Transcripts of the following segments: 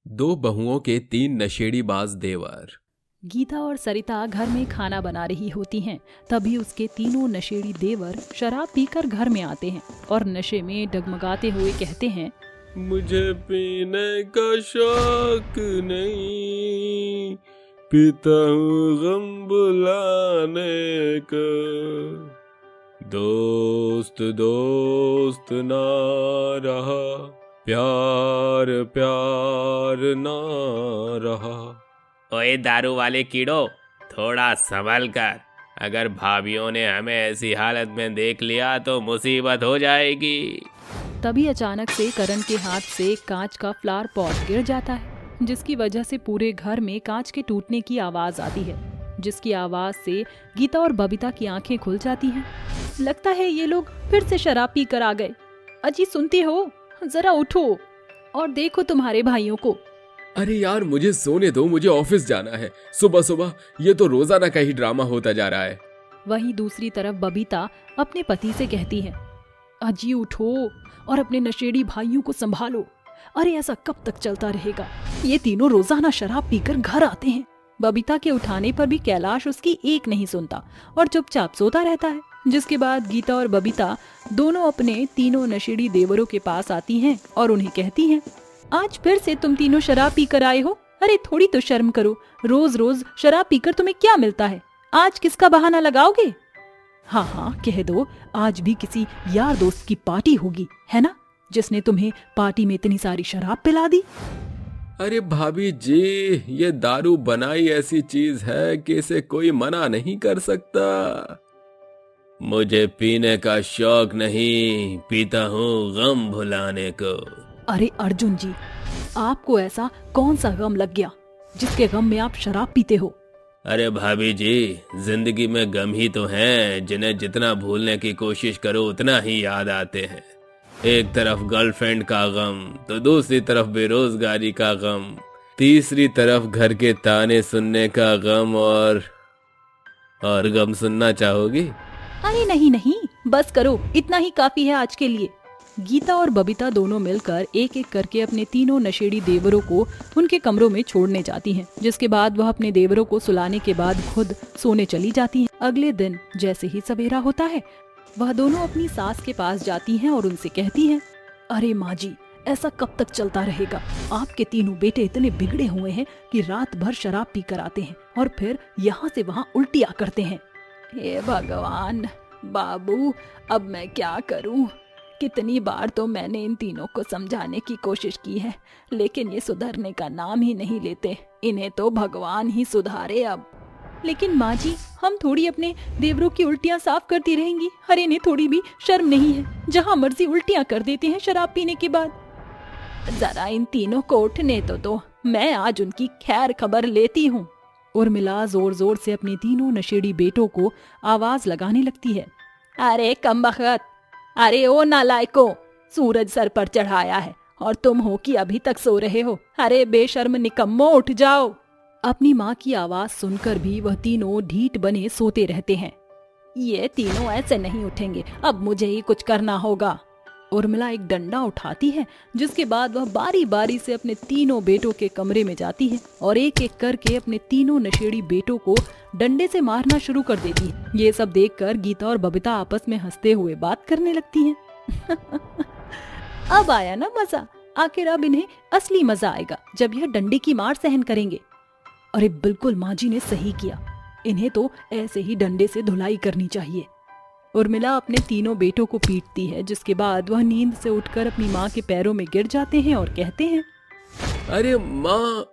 दो बहुओं के तीन नशेड़ीबाज देवर। गीता और सरिता घर में खाना बना रही होती हैं। तभी उसके तीनों नशेड़ी देवर शराब पीकर घर में आते हैं और नशे में डगमगाते हुए कहते हैं, मुझे पीने का शौक नहीं, पीता हूँ गम बुलाने का। दोस्त दोस्त ना रहा, प्यार प्यार ना रहा। ओए दारू वाले कीड़ो, थोड़ा संभल कर। अगर भाभीियों ने हमें ऐसी हालत में देख लिया तो मुसीबत हो जाएगी। तभी अचानक से करण के हाथ से कांच का फ्लावर पॉट गिर जाता है, जिसकी वजह से पूरे घर में कांच के टूटने की आवाज आती है, जिसकी आवाज से गीता और बबीता की आंखें खुल जाती हैं। लगता है ये लोग फिर से शराब पी कर आ गए। अजी सुनते हो, जरा उठो और देखो तुम्हारे भाइयों को। अरे यार मुझे सोने दो, मुझे ऑफिस जाना है। सुबह सुबह ये तो रोजाना का ही ड्रामा होता जा रहा है। वहीं दूसरी तरफ बबीता अपने पति से कहती है, अजी उठो और अपने नशेड़ी भाइयों को संभालो। अरे ऐसा कब तक चलता रहेगा? ये तीनों रोजाना शराब पीकर घर आते हैं। बबीता के उठाने पर भी कैलाश उसकी एक नहीं सुनता और चुपचाप सोता रहता है। जिसके बाद गीता और बबीता दोनों अपने तीनों नशेड़ी देवरों के पास आती हैं और उन्हें कहती हैं, आज फिर से तुम तीनों शराब पीकर आए हो? अरे थोड़ी तो शर्म करो, रोज रोज शराब पीकर तुम्हें क्या मिलता है? आज किसका बहाना लगाओगे? हाँ हाँ कह दो, आज भी किसी यार दोस्त की पार्टी होगी, है ना, जिसने तुम्हें पार्टी में इतनी सारी शराब पिला दी। अरे भाभी जी, ये दारू बनाई ऐसी चीज है कि इसे कोई मना नहीं कर सकता। मुझे पीने का शौक नहीं, पीता हूँ गम भुलाने को। अरे अर्जुन जी, आपको ऐसा कौन सा गम लग गया जिसके गम में आप शराब पीते हो? अरे भाभी जी, जिंदगी में गम ही तो हैं जिन्हें जितना भूलने की कोशिश करो उतना ही याद आते हैं। एक तरफ गर्लफ्रेंड का गम तो दूसरी तरफ बेरोजगारी का गम, तीसरी तरफ घर के ताने सुनने का गम। और गम सुनना चाहोगी? अरे नहीं नहीं, बस करो, इतना ही काफी है आज के लिए। गीता और बबीता दोनों मिलकर एक एक करके अपने तीनों नशेड़ी देवरों को उनके कमरों में छोड़ने जाती हैं, जिसके बाद वह अपने देवरों को सुलाने के बाद खुद सोने चली जाती हैं। अगले दिन जैसे ही सवेरा होता है, वह दोनों अपनी सास के पास जाती हैं और उनसे कहती हैं, अरे माँ जी, ऐसा कब तक चलता रहेगा? आपके तीनों बेटे इतने बिगड़े हुए हैं कि रात भर शराब पी कर आते हैं और फिर यहाँ से वहाँ उल्टियाँ करते हैं। हे भगवान बाबू, अब मैं क्या करूं? कितनी बार तो मैंने इन तीनों को समझाने की कोशिश की है, लेकिन ये सुधरने का नाम ही नहीं लेते। इन्हें तो भगवान ही सुधारे अब। लेकिन माँ जी, हम थोड़ी अपने देवरों की उल्टियाँ साफ करती रहेंगी? अरे इन्हें थोड़ी भी शर्म नहीं है, जहाँ मर्जी उल्टियाँ कर देते हैं शराब पीने के बाद। जरा इन तीनों को उठने तो दो, मैं आज उनकी खैर खबर लेती हूँ। उर्मिला जोर जोर से अपने तीनों नशेड़ी बेटों को आवाज लगाने लगती है, अरे कमबख्त, अरे ओ नालायको, सूरज सर पर चढ़ाया है और तुम हो कि अभी तक सो रहे हो? अरे बेशर्म निकम्मो, उठ जाओ। अपनी माँ की आवाज सुनकर भी वह तीनों ढीठ बने सोते रहते हैं। ये तीनों ऐसे नहीं उठेंगे, अब मुझे ही कुछ करना होगा। उर्मिला एक डंडा उठाती है, जिसके बाद वह बारी बारी से अपने तीनों बेटों के कमरे में जाती है और एक एक करके अपने तीनों नशेड़ी बेटों को डंडे से मारना शुरू कर देती है। ये सब देखकर गीता और बबीता आपस में हंसते हुए बात करने लगती हैं। अब आया ना मजा, आखिर अब इन्हें असली मजा आएगा जब यह डंडे की मार सहन करेंगे। अरे बिल्कुल, माँ जी ने सही किया, इन्हें तो ऐसे ही डंडे से धुलाई करनी चाहिए। उर्मिला अपने तीनों बेटों को पीटती है, जिसके बाद वह नींद से उठकर अपनी माँ के पैरों में गिर जाते हैं और कहते हैं, अरे माँ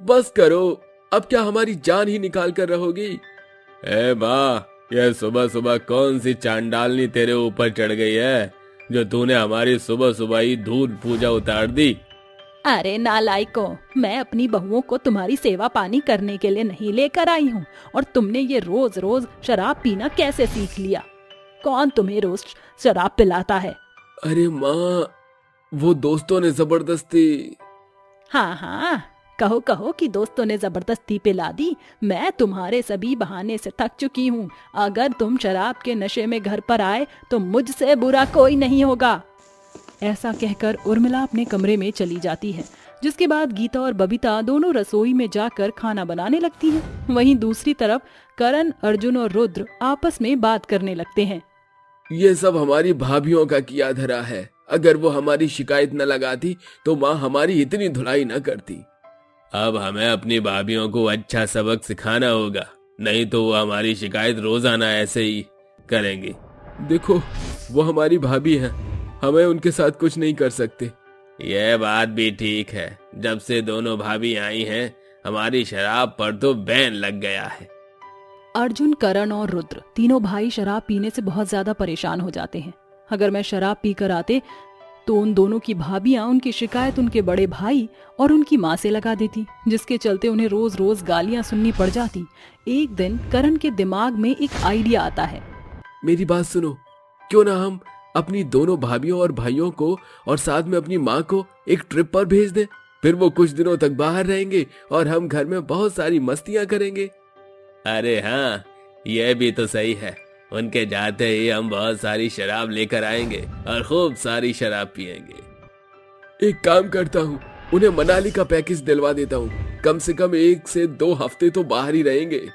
बस करो, अब क्या हमारी जान ही निकाल कर रहोगी? ए माँ, यह सुबह सुबह कौन सी चांडालनी तेरे ऊपर चढ़ गई है जो तूने हमारी सुबह सुबह ही दूध पूजा उतार दी? अरे नालायको, मैं अपनी बहुओं को तुम्हारी सेवा पानी करने के लिए नहीं लेकर आई हूँ, और तुमने ये रोज रोज शराब पीना कैसे सीख लिया? कौन तुम्हें रोज शराब पिलाता है? अरे माँ, वो दोस्तों ने जबरदस्ती। हाँ हाँ, कहो कहो कि दोस्तों ने जबरदस्ती पिला दी। मैं तुम्हारे सभी बहाने से थक चुकी हूँ। अगर तुम शराब के नशे में घर पर आए तो मुझसे बुरा कोई नहीं होगा। ऐसा कहकर उर्मिला अपने कमरे में चली जाती है, जिसके बाद गीता और बबीता दोनों रसोई में जाकर खाना बनाने लगती हैं। वहीं दूसरी तरफ करण, अर्जुन और रुद्र आपस में बात करने लगते हैं। ये सब हमारी भाभीियों का किया धरा है। अगर वो हमारी शिकायत न लगाती तो माँ हमारी इतनी धुलाई न करती। अब हमें अपनी भाभीियों को अच्छा सबक सिखाना होगा, नहीं तो वो हमारी शिकायत रोजाना ऐसे ही करेंगी। देखो, वो हमारी भाभी हैं, हमें उनके साथ कुछ नहीं कर सकते। यह बात भी ठीक है। जब से दोनों भाभी आई हैं, हमारी शराब पर तो बैन लग गया है। अर्जुन, करण और रुद्र तीनों भाई शराब पीने से बहुत ज्यादा परेशान हो जाते हैं। अगर मैं शराब पीकर आते तो उन दोनों की भाभियां उनकी शिकायत उनके बड़े भाई और उनकी माँ से लगा देती, जिसके चलते उन्हें रोज रोज गालियां सुननी पड़ जाती। एक दिन करण के दिमाग में एक आइडिया आता है। मेरी बात सुनो, क्यों ना हम अपनी दोनों भाभियों और भाइयों को और साथ में अपनी माँ को एक ट्रिप पर भेज दें। फिर वो कुछ दिनों तक बाहर रहेंगे और हम घर में बहुत सारी मस्तियां करेंगे। अरे हाँ, यह भी तो सही है। उनके जाते ही हम बहुत सारी शराब लेकर आएंगे और खूब सारी शराब पिएंगे। एक काम करता हूँ, उन्हें मनाली का पैकेज दिलवा देता हूँ। कम से कम 1 से 2 हफ्ते तो बाहर ही रहेंगे।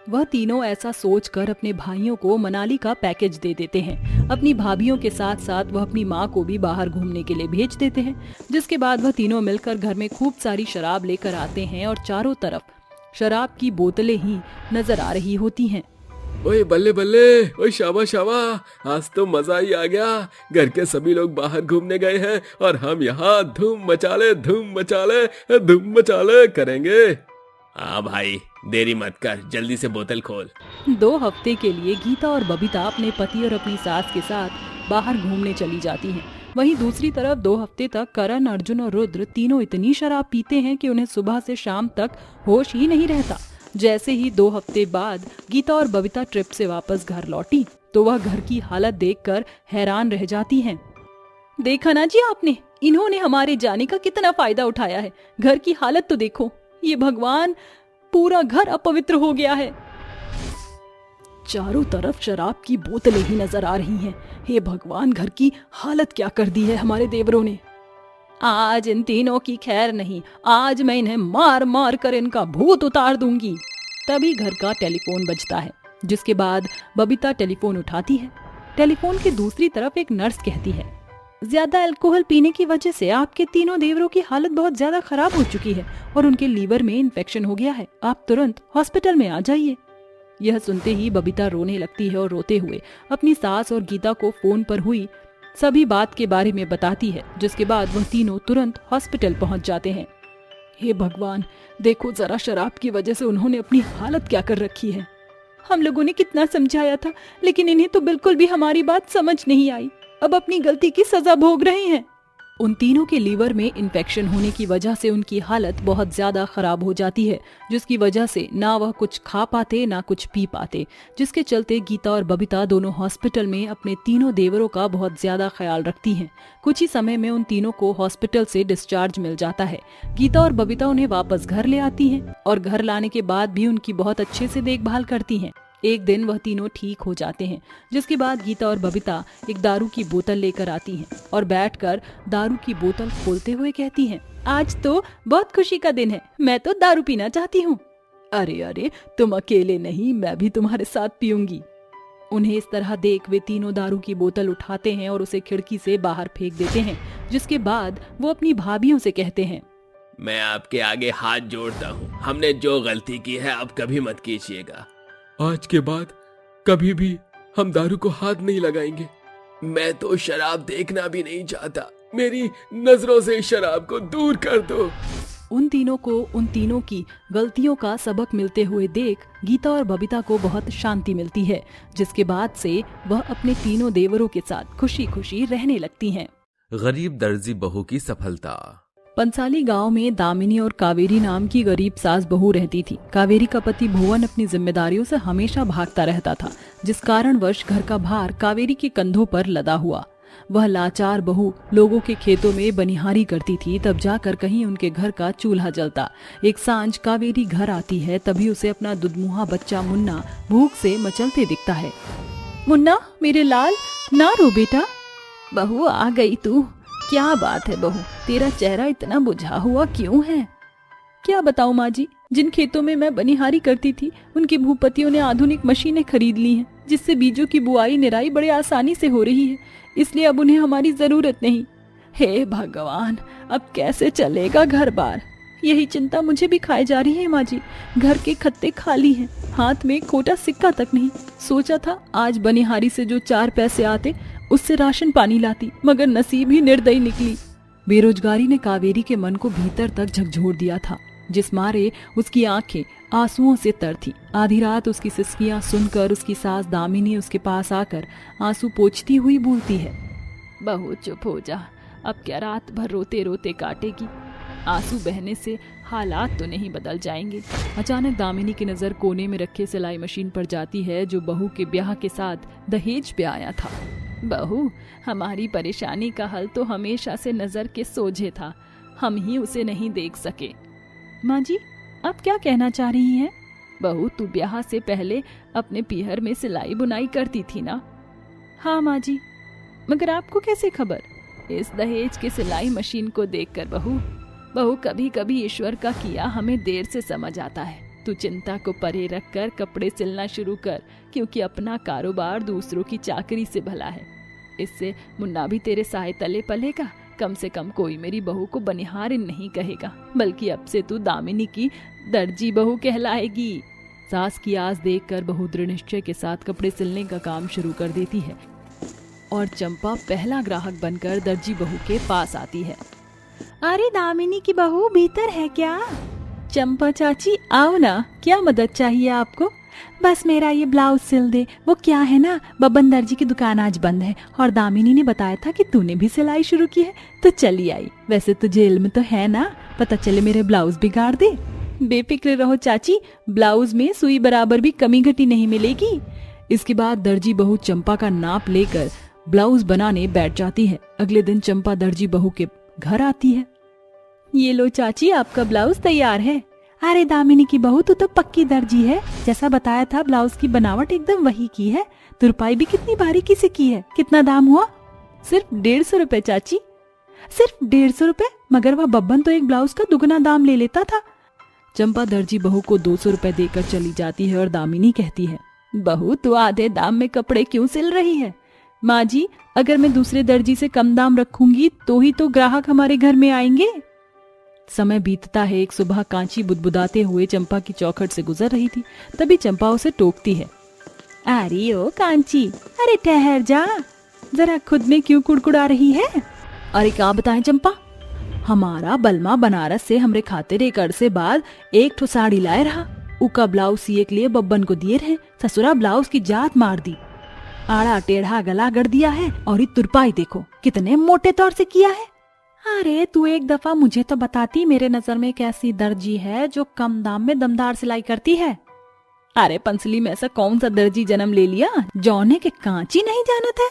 वह तीनों ऐसा सोचकर अपने भाइयों को मनाली का पैकेज दे देते हैं। अपनी भाभीियों के साथ साथ वह अपनी माँ को भी बाहर घूमने के लिए भेज देते हैं। जिसके बाद वह तीनों मिलकर घर में खूब सारी शराब लेकर आते हैं और चारों तरफ शराब की बोतलें ही नजर आ रही होती हैं। ओए बल्ले बल्ले, ओए शाबा शाबा, आज तो मजा ही आ गया। घर के सभी लोग बाहर घूमने गए हैं और हम यहाँ धूम मचाले करेंगे। हाँ भाई, देरी मत कर, जल्दी से बोतल खोल। 2 हफ्ते के लिए गीता और बबीता अपने पति और अपनी सास के साथ बाहर घूमने चली जाती हैं। वहीं दूसरी तरफ 2 हफ्ते तक करण, अर्जुन और रुद्र तीनों इतनी शराब पीते हैं कि उन्हें सुबह से शाम तक होश ही नहीं रहता। जैसे ही 2 हफ्ते बाद गीता और बबीता ट्रिप से वापस घर लौटी तो वह घर की हालत देखकर हैरान रह जाती हैं। देखा ना जी आपने, इन्होंने हमारे जाने का कितना फायदा उठाया है। घर की हालत तो देखो, ये भगवान, पूरा घर अपवित्र हो गया है। चारों तरफ शराब की बोतलें ही नजर आ रही हैं। हे भगवान, घर की हालत क्या कर दी है हमारे देवरों ने। आज इन तीनों की खैर नहीं, आज मैं इन्हें मार मार कर इनका भूत उतार दूंगी। तभी घर का टेलीफोन बजता है, जिसके बाद बबीता टेलीफोन उठाती है। टेलीफोन की दूसरी तरफ एक नर्स कहती है, ज्यादा अल्कोहल पीने की वजह से आपके तीनों देवरों की हालत बहुत ज्यादा खराब हो चुकी है और उनके लीवर में इन्फेक्शन हो गया है। आप तुरंत हॉस्पिटल में आ जाइए। यह सुनते ही बबीता रोने लगती है और रोते हुए अपनी सास और गीता को फोन पर हुई सभी बात के बारे में बताती है। जिसके बाद वह तीनों तुरंत हॉस्पिटल पहुंच जाते हैं। हे भगवान, देखो जरा, शराब की वजह से उन्होंने अपनी हालत क्या कर रखी है। हम लोगों ने कितना समझाया था, लेकिन इन्हें तो बिल्कुल भी हमारी बात समझ नहीं आई। अब अपनी गलती की सजा भोग रहे हैं। उन तीनों के लीवर में इन्फेक्शन होने की वजह से उनकी हालत बहुत ज्यादा खराब हो जाती है, जिसकी वजह से ना वह कुछ खा पाते ना कुछ पी पाते, जिसके चलते गीता और बबीता दोनों हॉस्पिटल में अपने तीनों देवरों का बहुत ज्यादा ख्याल रखती हैं। कुछ ही समय में उन तीनों को हॉस्पिटल से डिस्चार्ज मिल जाता है। गीता और बबीता उन्हें वापस घर ले आती हैं और घर लाने के बाद भी उनकी बहुत अच्छे से देखभाल करती हैं। एक दिन वह तीनों ठीक हो जाते हैं, जिसके बाद गीता और बबीता एक दारू की बोतल लेकर आती हैं और बैठकर दारू की बोतल खोलते हुए कहती हैं, आज तो बहुत खुशी का दिन है, मैं तो दारू पीना चाहती हूँ। अरे अरे, तुम अकेले नहीं, मैं भी तुम्हारे साथ पीऊंगी। उन्हें इस तरह देख वे तीनों दारू की बोतल उठाते हैं और उसे खिड़की से बाहर फेंक देते हैं। जिसके बाद वो अपनी भाभियों से कहते हैं, मैं आपके आगे हाथ जोड़ता हूँ, हमने जो गलती की है अब कभी मत कीजिएगा। आज के बाद कभी भी हम दारू को हाथ नहीं लगाएंगे। मैं तो शराब देखना भी नहीं चाहता, मेरी नजरों से शराब को दूर कर दो। उन तीनों को उन तीनों की गलतियों का सबक मिलते हुए देख गीता और बबीता को बहुत शांति मिलती है, जिसके बाद से वह अपने तीनों देवरों के साथ खुशी खुशी रहने लगती हैं। गरीब दर्जी बहू की सफलता। पंसाली गांव में दामिनी और कावेरी नाम की गरीब सास बहू रहती थी। कावेरी का पति भुवन अपनी जिम्मेदारियों से हमेशा भागता रहता था, जिस कारणवश घर का भार कावेरी के कंधों पर लदा हुआ। वह लाचार बहू लोगों के खेतों में बनिहारी करती थी, तब जाकर कहीं उनके घर का चूल्हा जलता। एक सांझ कावेरी घर आती है, तभी उसे अपना दुधमुहा बच्चा मुन्ना भूख से मचलते दिखता है। मुन्ना, मेरे लाल, ना रो बेटा। बहू आ गई तू, क्या बात है बहू, तेरा चेहरा इतना बुझा हुआ क्यों है? क्या बताऊं माँ जी, जिन खेतों में मैं बनिहारी करती थी उनके भूपतियों ने आधुनिक मशीनें खरीद ली हैं, जिससे बीजों की बुआई निराई बड़े आसानी से हो रही है, इसलिए अब उन्हें हमारी जरूरत नहीं। हे भगवान, अब कैसे चलेगा घर बार? यही चिंता मुझे भी खाए जा रही है माँ जी। घर के खत्ते खाली हैं, हाथ में एक खोटा सिक्का तक नहीं। सोचा था आज बनिहारी से जो 4 पैसे आते उससे राशन पानी लाती, मगर नसीब ही निर्दयी निकली। बेरोजगारी ने कावेरी के मन को भीतर तक झकझोर दिया था, जिस मारे उसकी आंखें आंसुओं से तर थी। आधी रात उसकी सिसकियां सुनकर उसकी सास दामिनी उसके पास आकर आंसू पोंछती हुई बोलती है, बहू चुप हो जा, अब क्या रात भर रोते रोते काटेगी? आंसू बहने से हालात तो नहीं बदल जाएंगे। अचानक दामिनी की नजर कोने में रखे सिलाई मशीन पर जाती है, जो बहू के ब्याह के साथ दहेज पे आया था। बहू, हमारी परेशानी का हल तो हमेशा से नजर के सोझे था, हम ही उसे नहीं देख सके। माँ जी, आप क्या कहना चाह रही हैं? बहू, तू ब्याह से पहले अपने पीहर में सिलाई बुनाई करती थी ना? हाँ माँ जी। मगर आपको कैसे खबर? इस दहेज के सिलाई मशीन को देखकर बहू कभी कभी ईश्वर का किया हमें देर से समझ आता है। तू चिंता को परे रख कर कपड़े सिलना शुरू कर, क्योंकि अपना कारोबार दूसरों की चाकरी से भला है। इससे मुन्ना भी तेरे साए तले पलेगा। कम से कम कोई मेरी बहू को बनिहारिन नहीं कहेगा, बल्कि अब से तू दामिनी की दर्जी बहू कहलाएगी। सास की आस देखकर बहू दृढ़ निश्चय के साथ कपड़े सिलने का काम शुरू कर देती है और चंपा पहला ग्राहक बनकर दर्जी बहू के पास आती है। अरे दामिनी की बहू भीतर है क्या? चंपा चाची आओ ना, क्या मदद चाहिए आपको? बस मेरा ये ब्लाउज सिल दे। वो क्या है ना, बब्बन दर्जी की दुकान आज बंद है और दामिनी ने बताया था कि तूने भी सिलाई शुरू की है, तो चली आई। वैसे तुझे इल्म तो है ना, पता चले मेरे ब्लाउज बिगाड़ दे। बेफिक्र रहो चाची, ब्लाउज में सुई बराबर भी कमी घटी नहीं मिलेगी। इसके बाद दर्जी बहू चंपा का नाप लेकर ब्लाउज बनाने बैठ जाती है। अगले दिन चंपा दर्जी बहू के घर आती है। ये लो चाची, आपका ब्लाउज तैयार है। अरे दामिनी की बहू, तू तो पक्की दर्जी है, जैसा बताया था ब्लाउज की बनावट एकदम वही की है। तुरपाई भी कितनी बारीकी से की है। कितना दाम हुआ? सिर्फ 150 रुपए चाची। सिर्फ 150 रुपए? मगर वह बब्बन तो एक ब्लाउज का दुगना दाम ले लेता था। चंपा दर्जी बहू को 200 रुपए देकर चली जाती है और दामिनी कहती है, बहू तू आधे दाम में कपड़े क्यों सिल रही है? माँ जी, अगर मैं दूसरे दर्जी से कम दाम रखूंगी तो ही तो ग्राहक हमारे घर में आएंगे। समय बीतता है। एक सुबह कांची बुदबुदाते हुए चंपा की चौखट से गुजर रही थी। तभी चंपा उसे टोकती है, अरे ओ कांची, अरे ठहर जा, जरा खुद में क्यों कुड़कुड़ा रही है? अरे क्या बताएं चंपा, हमारा बलमा बनारस से हमरे खातिर एक अरसे बाद एक ठो साड़ी लाए रहा। उका ब्लाउज सिए के लिए बब्बन को दिए रहे। ससुरा ब्लाउज की जात मार दी, आड़ा टेढ़ा गला गढ़ दिया है और ये तुरपाई देखो कितने मोटे तौर से किया है। अरे तू एक दफा मुझे तो बताती, मेरे नजर में एक ऐसी दर्जी है जो कम दाम में दमदार सिलाई करती है। अरे पंसली में ऐसा कौन सा दर्जी जन्म ले लिया जौने के कांची नहीं जानत है?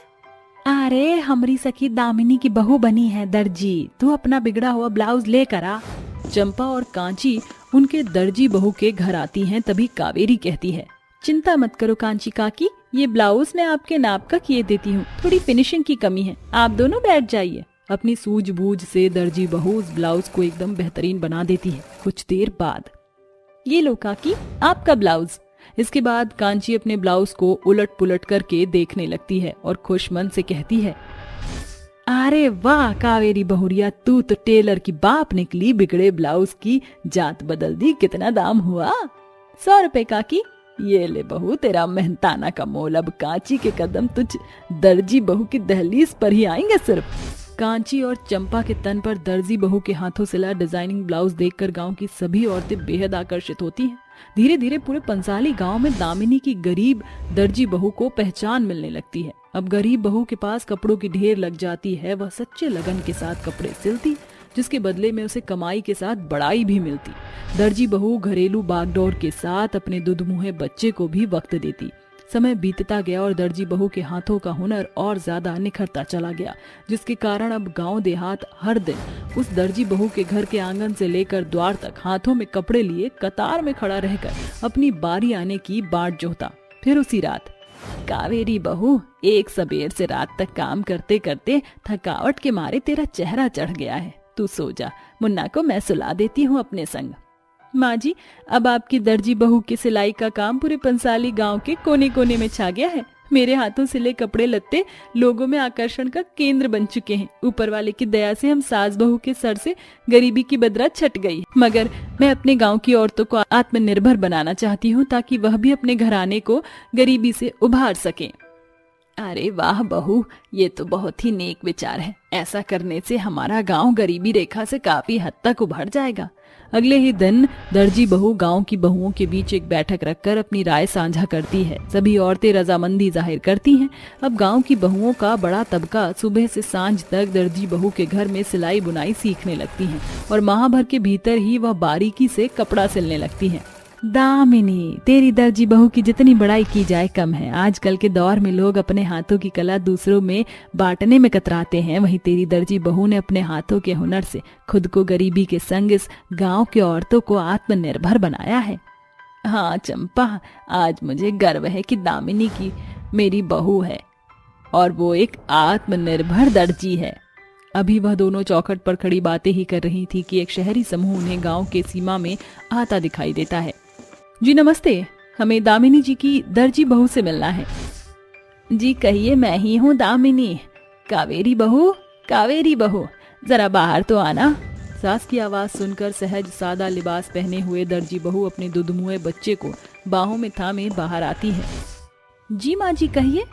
अरे हमरी सखी दामिनी की बहू बनी है दर्जी, तू अपना बिगड़ा हुआ ब्लाउज लेकर आ। चंपा और कांची उनके दर्जी बहू के घर आती हैं। तभी कावेरी कहती है, चिंता मत करो कांची काकी, ये ब्लाउज मैं आपके नाप का किए देती हूँ, थोड़ी फिनिशिंग की कमी है, आप दोनों बैठ जाइए। अपनी सूझबूझ से दर्जी बहू उस ब्लाउज को एकदम बेहतरीन बना देती है। कुछ देर बाद, ये लो काकी आपका ब्लाउज। इसके बाद कांची अपने ब्लाउज को उलट पुलट करके देखने लगती है और खुश मन से कहती है, अरे वाह कावेरी बहुरिया, तू तो टेलर की बाप निकली, बिगड़े ब्लाउज की जात बदल दी। कितना दाम हुआ? 100 रुपए काकी। ये ले बहू तेरा मेहनताना का मोल। अब कांची के कदम तुझ दर्जी बहू की दहलीज पर ही आएंगे सिर्फ। कांची और चंपा के तन पर दर्जी बहू के हाथों सिला डिजाइनिंग ब्लाउज देखकर गांव की सभी औरतें बेहद आकर्षित होती हैं। धीरे धीरे पूरे पंसाली गांव में दामिनी की गरीब दर्जी बहू को पहचान मिलने लगती है। अब गरीब बहू के पास कपड़ों की ढेर लग जाती है। वह सच्चे लगन के साथ कपड़े सिलती, जिसके बदले में उसे कमाई के साथ बड़ाई भी मिलती। दर्जी बहू घरेलू बागडोर के साथ अपने दुधमुहे बच्चे को भी वक्त देती। समय बीतता गया और दर्जी बहू के हाथों का हुनर और ज्यादा निखरता चला गया, जिसके कारण अब गांव देहात हर दिन उस दर्जी बहू के घर के आंगन से लेकर द्वार तक हाथों में कपड़े लिए कतार में खड़ा रहकर अपनी बारी आने की बाट जोहता। फिर उसी रात कावेरी बहू, एक सबेर से रात तक काम करते करते थकावट के मारे तेरा चेहरा चढ़ गया है। तू सो जा, मुन्ना को मैं सुला देती हूँ अपने संग। माँ जी, अब आपकी दर्जी बहू की सिलाई का काम पूरे पंसाली गांव के कोने कोने में छा गया है। मेरे हाथों सिले कपड़े लत्ते लोगों में आकर्षण का केंद्र बन चुके हैं। ऊपर वाले की दया से हम सास बहू के सर से गरीबी की बदरा छट गई। मगर मैं अपने गांव की औरतों को आत्मनिर्भर बनाना चाहती हूँ, ताकि वह भी अपने घराने को गरीबी से उभार सकें। अरे वाह बहू, ये तो बहुत ही नेक विचार है। ऐसा करने से हमारा गांव गरीबी रेखा से काफी हद तक उभर जाएगा। अगले ही दिन दर्जी बहू गांव की बहुओं के बीच एक बैठक रखकर अपनी राय साझा करती है। सभी औरतें रजामंदी जाहिर करती हैं। अब गांव की बहुओं का बड़ा तबका सुबह से सांझ तक दर्जी बहू के घर में सिलाई बुनाई सीखने लगती हैं और माह भर के भीतर ही वह बारीकी से कपड़ा सिलने लगती हैं। दामिनी, तेरी दर्जी बहू की जितनी बड़ाई की जाए कम है। आजकल के दौर में लोग अपने हाथों की कला दूसरों में बांटने में कतराते हैं, वहीं तेरी दर्जी बहू ने अपने हाथों के हुनर से खुद को गरीबी के संग इस गांव के औरतों को आत्मनिर्भर बनाया है। हाँ चंपा, आज मुझे गर्व है कि दामिनी की मेरी बहू है और वो एक आत्मनिर्भर दर्जी है। अभी वह दोनों चौखट पर खड़ी बातें ही कर रही थी कि एक शहरी समूह उन्हें गांव के सीमा में आता दिखाई देता है। जी नमस्ते, हमें दामिनी जी की दर्जी बहू से मिलना है। जी कहिए, मैं ही हूँ दामिनी। कावेरी बहू, कावेरी बहू, जरा बाहर तो आना। सास की आवाज सुनकर सहज सादा लिबास पहने हुए दर्जी बहू अपने दुधमुए बच्चे को बाहों में थामे बाहर आती है। जी माँ जी कहिए।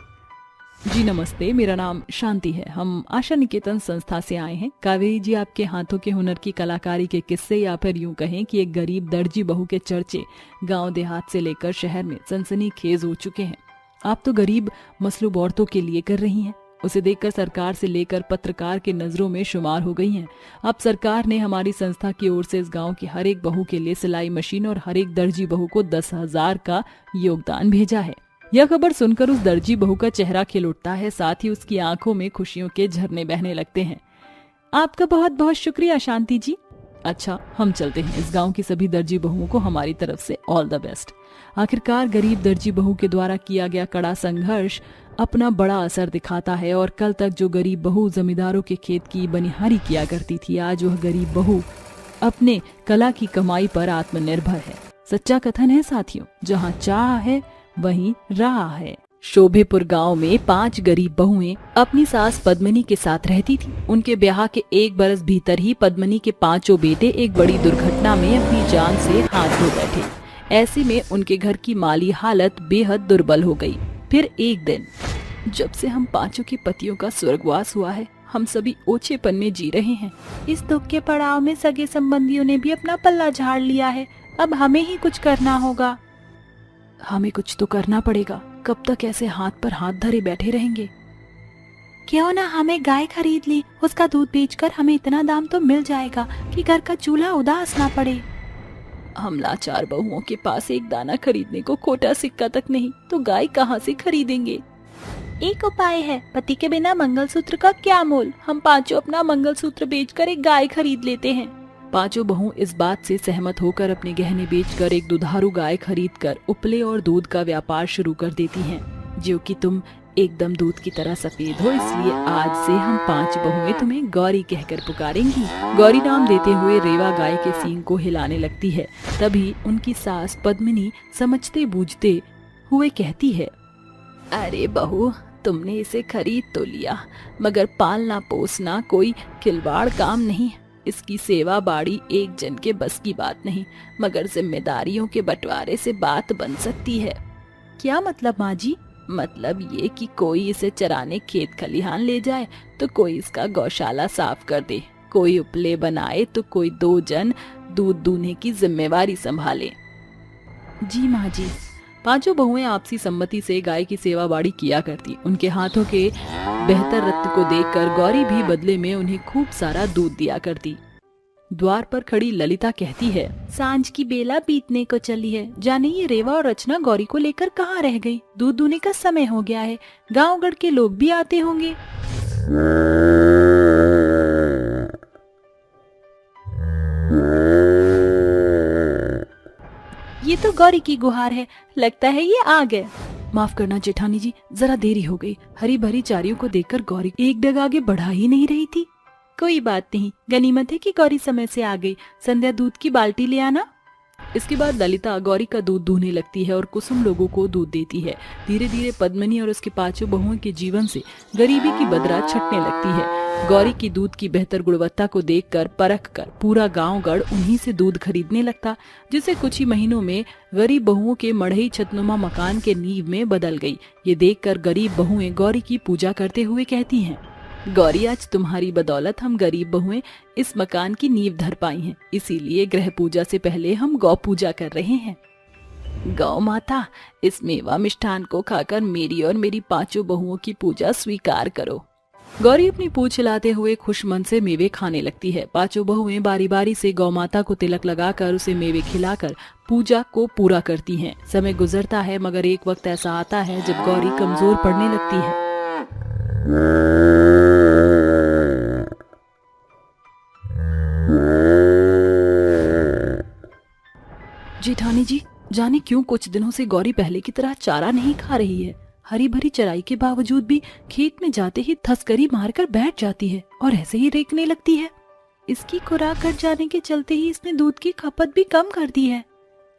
जी नमस्ते, मेरा नाम शांति है। हम आशा निकेतन संस्था से आए हैं। कावेरी जी, आपके हाथों के हुनर की कलाकारी के किस्से, या फिर यूं कहें कि एक गरीब दर्जी बहू के चर्चे गांव देहात से लेकर शहर में सनसनीखेज हो चुके हैं। आप तो गरीब मसलूब औरतों के लिए कर रही हैं। उसे देखकर सरकार से लेकर पत्रकार के नजरों में शुमार हो गई हैं। अब सरकार ने हमारी संस्था की ओर से इस गांव की हर एक बहू के लिए सिलाई मशीन और हर एक दर्जी बहू को 10,000 का योगदान भेजा है। यह खबर सुनकर उस दर्जी बहू का चेहरा खिल उठता है, साथ ही उसकी आंखों में खुशियों के झरने बहने लगते हैं। आपका बहुत बहुत शुक्रिया शांति जी। अच्छा, हम चलते हैं। इस गांव की सभी दर्जी बहुओं को हमारी तरफ से ऑल द बेस्ट। आखिरकार गरीब दर्जी बहू के द्वारा किया गया कड़ा संघर्ष अपना बड़ा असर दिखाता है और कल तक जो गरीब बहू जमींदारों के खेत की बनिहारी किया करती थी, आज वह गरीब बहू अपने कला की कमाई पर आत्मनिर्भर है। सच्चा कथन है साथियों, जहाँ चाह है वहीं राह है। शोभेपुर गांव में 5 गरीब बहुएं अपनी सास पद्मिनी के साथ रहती थी। उनके ब्याह के 1 बरस भीतर ही पद्मिनी के 5 बेटे एक बड़ी दुर्घटना में अपनी जान से हाथ धो बैठे। ऐसे में उनके घर की माली हालत बेहद दुर्बल हो गई। फिर एक दिन, जब से हम 5 के पतियों का स्वर्गवास हुआ है, हम सभी ओछेपन में जी रहे हैं। इस दुख के पड़ाव में सगे संबंधियों ने भी अपना पल्ला झाड़ लिया है। अब हमें ही कुछ करना होगा। हमें कुछ तो करना पड़ेगा। कब तक ऐसे हाथ पर हाथ धरे बैठे रहेंगे? क्यों ना हमें गाय खरीद ली, उसका दूध बेचकर हमें इतना दाम तो मिल जाएगा कि घर का चूल्हा उदास ना पड़े। हम लाचार बहुओं के पास एक दाना खरीदने को खोटा सिक्का तक नहीं, तो गाय कहाँ से खरीदेंगे? एक उपाय है, पति के बिना मंगलसूत्र का क्या मोल। हम 5 अपना मंगलसूत्र बेचकर एक गाय खरीद लेते हैं। 5 बहू इस बात से सहमत होकर अपने गहने बेचकर एक दुधारू गाय खरीदकर उपले और दूध का व्यापार शुरू कर देती हैं। जो कि तुम एकदम दूध की तरह सफेद हो, इसलिए आज से हम 5 बहुएं तुम्हें गौरी कहकर पुकारेंगी। गौरी नाम देते हुए रेवा गाय के सींग को हिलाने लगती है। तभी उनकी सास पद्मिनी समझते बूझते हुए कहती है, अरे बहू, तुमने इसे खरीद तो लिया, मगर पालना पोसना कोई खिलवाड़ काम नहीं। इसकी सेवा बाड़ी एक जन के बस की बात नहीं, मगर जिम्मेदारियों के बंटवारे से बात बन सकती है। क्या मतलब माँ जी? मतलब ये कि कोई इसे चराने खेत खलिहान ले जाए, तो कोई इसका गौशाला साफ कर दे, कोई उपले बनाए, तो कोई 2 जन दूध दूहने की जिम्मेवारी संभाले। जी माँ जी। 5 बहुएं आपसी सम्मति से गाय की सेवा बाड़ी किया करती। उनके हाथों के बेहतर रत्न को देखकर गौरी भी बदले में उन्हें खूब सारा दूध दिया करती। द्वार पर खड़ी ललिता कहती है, सांझ की बेला बीतने को चली है, जाने ये रेवा और रचना गौरी को लेकर कहाँ रह गई? दूध दूहने का समय हो गया है, गांव-गढ़ के लोग भी आते होंगे। ये तो गौरी की गुहार है, लगता है ये आ गए। माफ करना जेठानी जी, जरा देरी हो गई। हरी भरी चारियों को देखकर गौरी एक डग आगे बढ़ा ही नहीं रही थी। कोई बात नहीं, गनीमत है कि गौरी समय से आ गई। संध्या दूध की बाल्टी ले आना। इसके बाद ललिता गौरी का दूध दूहने लगती है और कुसुम लोगों को दूध देती है। धीरे धीरे पद्मिनी और उसके पांचों बहुओं के जीवन से गरीबी की बदरा छटने लगती है। गौरी की दूध की बेहतर गुणवत्ता को देखकर परख कर पूरा गांव गढ़ उन्हीं से दूध खरीदने लगता, जिसे कुछ ही महीनों में गरीब बहुओं के मढ़ई छतनुमा मकान के नींव में बदल गई। ये देखकर गरीब बहुएं गौरी की पूजा करते हुए कहती हैं, गौरी आज तुम्हारी बदौलत हम गरीब बहुएं इस मकान की नींव धर पाई हैं, इसीलिए ग्रह पूजा से पहले हम गौ पूजा कर रहे हैं। गौ माता, इस मेवा मिष्ठान को खाकर मेरी और मेरी पांचों बहुओं की पूजा स्वीकार करो। गौरी अपनी पूंछ हिलाते हुए खुश मन से मेवे खाने लगती है। पांचों बहुएं बारी बारी से गौ माता को तिलक लगाकर उसे मेवे खिलाकर पूजा को पूरा करती हैं। समय गुजरता है मगर एक वक्त ऐसा आता है जब गौरी कमजोर पड़ने लगती है। जेठानी जी, जाने क्यों कुछ दिनों से गौरी पहले की तरह चारा नहीं खा रही है। हरी भरी चराई के बावजूद भी खेत में जाते ही थसकरी मारकर बैठ जाती है और ऐसे ही रेंकने लगती है। इसकी खुराक घट जाने के चलते ही इसने दूध की खपत भी कम कर दी है।